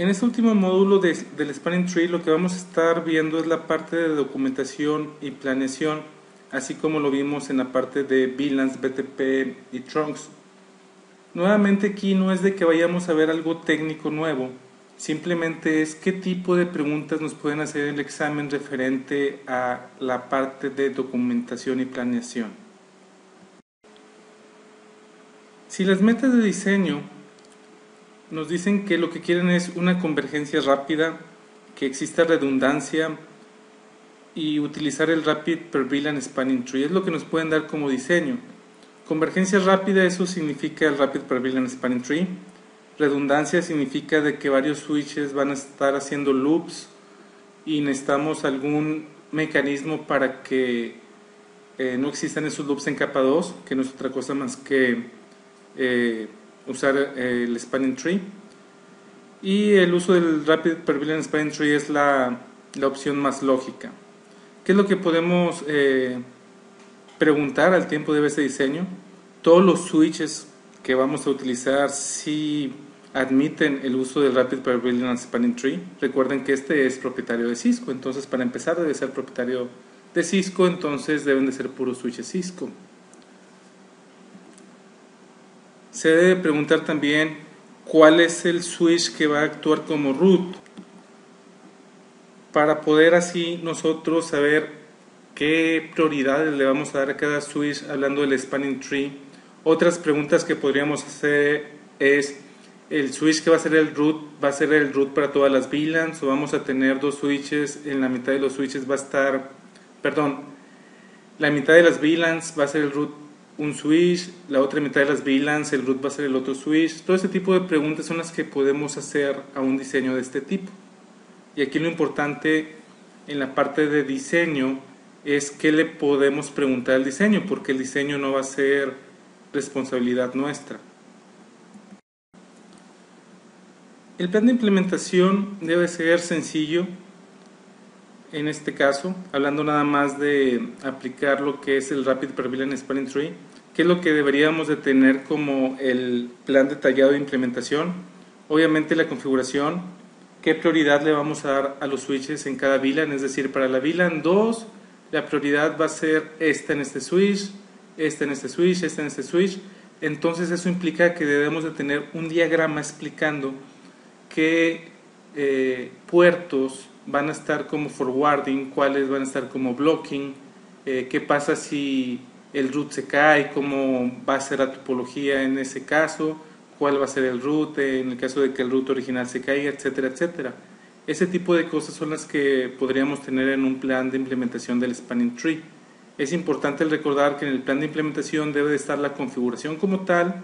En este último módulo del Spanning Tree lo que vamos a estar viendo es la parte de documentación y planeación, así como lo vimos en la parte de VLANs, BTP y Trunks. Nuevamente aquí no es de que vayamos a ver algo técnico nuevo, simplemente es qué tipo de preguntas nos pueden hacer en el examen referente a la parte de documentación y planeación. Si las metas de diseño nos dicen que lo que quieren es una convergencia rápida, que exista redundancia y utilizar el Rapid Per VLAN Spanning Tree, es lo que nos pueden dar como diseño. Convergencia rápida, eso significa el Rapid Per VLAN Spanning Tree. Redundancia significa de que varios switches van a estar haciendo loops y necesitamos algún mecanismo para que no existan esos loops en capa 2, que no es otra cosa más que usar el Spanning Tree. Y el uso del Rapid Per VLAN Spanning Tree es la opción más lógica. ¿Qué es lo que podemos preguntar al tiempo de ver este diseño? Todos los switches que vamos a utilizar si admiten el uso del Rapid Per VLAN Spanning Tree. Recuerden que este es propietario de Cisco, entonces para empezar debe ser propietario de Cisco, entonces deben de ser puros switches Cisco. Se debe preguntar también cuál es el switch que va a actuar como root, para poder así nosotros saber qué prioridades le vamos a dar a cada switch hablando del Spanning Tree. Otras preguntas que podríamos hacer es: ¿el switch que va a ser el root para todas las VLANs, o vamos a tener dos switches? En la mitad de los switches va a estar, la mitad de las VLANs va a ser el root un switch, la otra mitad de las VLANs el root va a ser el otro switch. Todo este tipo de preguntas son las que podemos hacer a un diseño de este tipo. Y aquí lo importante en la parte de diseño es qué le podemos preguntar al diseño, porque el diseño no va a ser responsabilidad nuestra. El plan de implementación debe ser sencillo. En este caso, hablando nada más de aplicar lo que es el Rapid Per VLAN Spanning Tree, ¿qué es lo que deberíamos de tener como el plan detallado de implementación? Obviamente la configuración, qué prioridad le vamos a dar a los switches en cada VLAN, es decir, para la VLAN 2 la prioridad va a ser esta en este switch, esta en este switch, esta en este switch. Entonces eso implica que debemos de tener un diagrama explicando qué puertos van a estar como forwarding, cuáles van a estar como blocking, qué pasa si el root se cae, cómo va a ser la topología en ese caso, cuál va a ser el root en el caso de que el root original se caiga, etcétera, etcétera. Ese tipo de cosas son las que podríamos tener en un plan de implementación del Spanning Tree. Es importante recordar que en el plan de implementación debe de estar la configuración como tal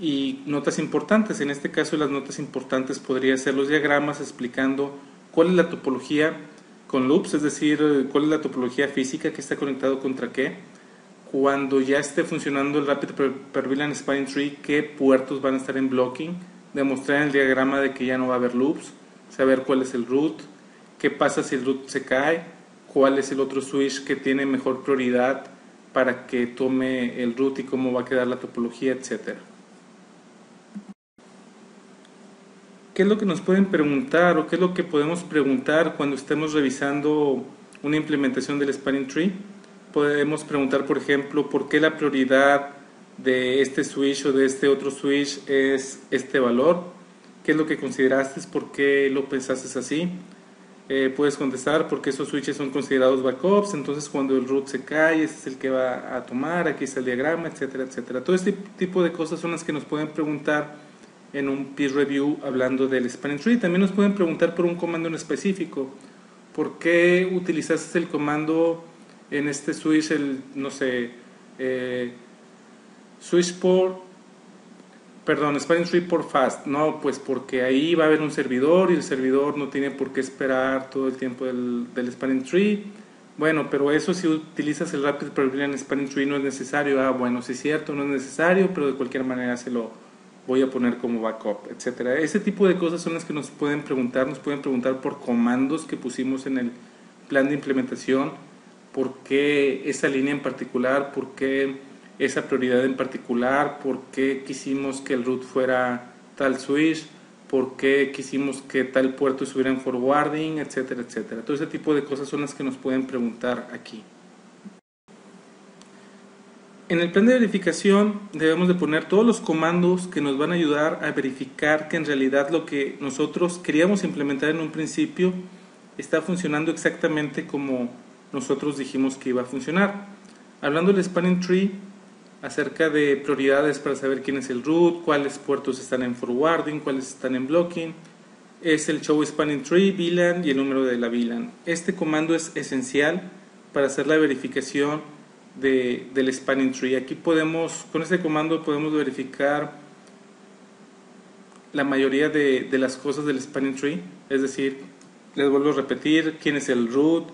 y notas importantes. En este caso las notas importantes podrían ser los diagramas explicando cuál es la topología con loops, es decir, cuál es la topología física que está conectado contra qué. Cuando ya esté funcionando el Rapid Per VLAN Spanning Tree, qué puertos van a estar en blocking, demostrar en el diagrama de que ya no va a haber loops, saber cuál es el root, qué pasa si el root se cae, cuál es el otro switch que tiene mejor prioridad para que tome el root y cómo va a quedar la topología, etcétera. ¿Qué es lo que nos pueden preguntar o qué es lo que podemos preguntar cuando estemos revisando una implementación del Spanning Tree? Podemos preguntar, por ejemplo, ¿por qué la prioridad de este switch o de este otro switch es este valor? ¿Qué es lo que consideraste? ¿Por qué lo pensaste así? Puedes contestar porque esos switches son considerados backups, entonces cuando el root se cae, ese es el que va a tomar, aquí está el diagrama, etcétera, etcétera. Todo este tipo de cosas son las que nos pueden preguntar en un peer review hablando del Spanning Tree. También nos pueden preguntar por un comando en específico. ¿Por qué utilizaste el comando en este switch, Spanning Tree por fast? No, pues porque ahí va a haber un servidor y el servidor no tiene por qué esperar todo el tiempo del Spanning Tree. Bueno, pero eso si utilizas el Rapid Per VLAN Spanning Tree no es necesario. Bueno, sí es cierto, no es necesario, pero de cualquier manera se lo voy a poner como backup, etcétera. Ese tipo de cosas son las que nos pueden preguntar por comandos que pusimos en el plan de implementación, por qué esa línea en particular, por qué esa prioridad en particular, por qué quisimos que el root fuera tal switch, por qué quisimos que tal puerto estuviera en forwarding, etcétera, etcétera. Todo ese tipo de cosas son las que nos pueden preguntar aquí. En el plan de verificación debemos de poner todos los comandos que nos van a ayudar a verificar que en realidad lo que nosotros queríamos implementar en un principio está funcionando exactamente como nosotros dijimos que iba a funcionar. Hablando del spanning tree, acerca de prioridades para saber quién es el root, cuáles puertos están en forwarding, cuáles están en blocking, es el show spanning tree, VLAN y el número de la VLAN. Este comando es esencial para hacer la verificación del spanning tree. Aquí con este comando podemos verificar la mayoría de las cosas del spanning tree, es decir, les vuelvo a repetir quién es el root,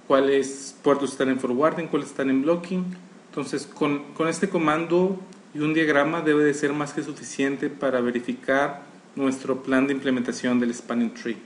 cuáles puertos están en forwarding, cuáles están en blocking. Entonces con este comando y un diagrama debe de ser más que suficiente para verificar nuestro plan de implementación del spanning tree.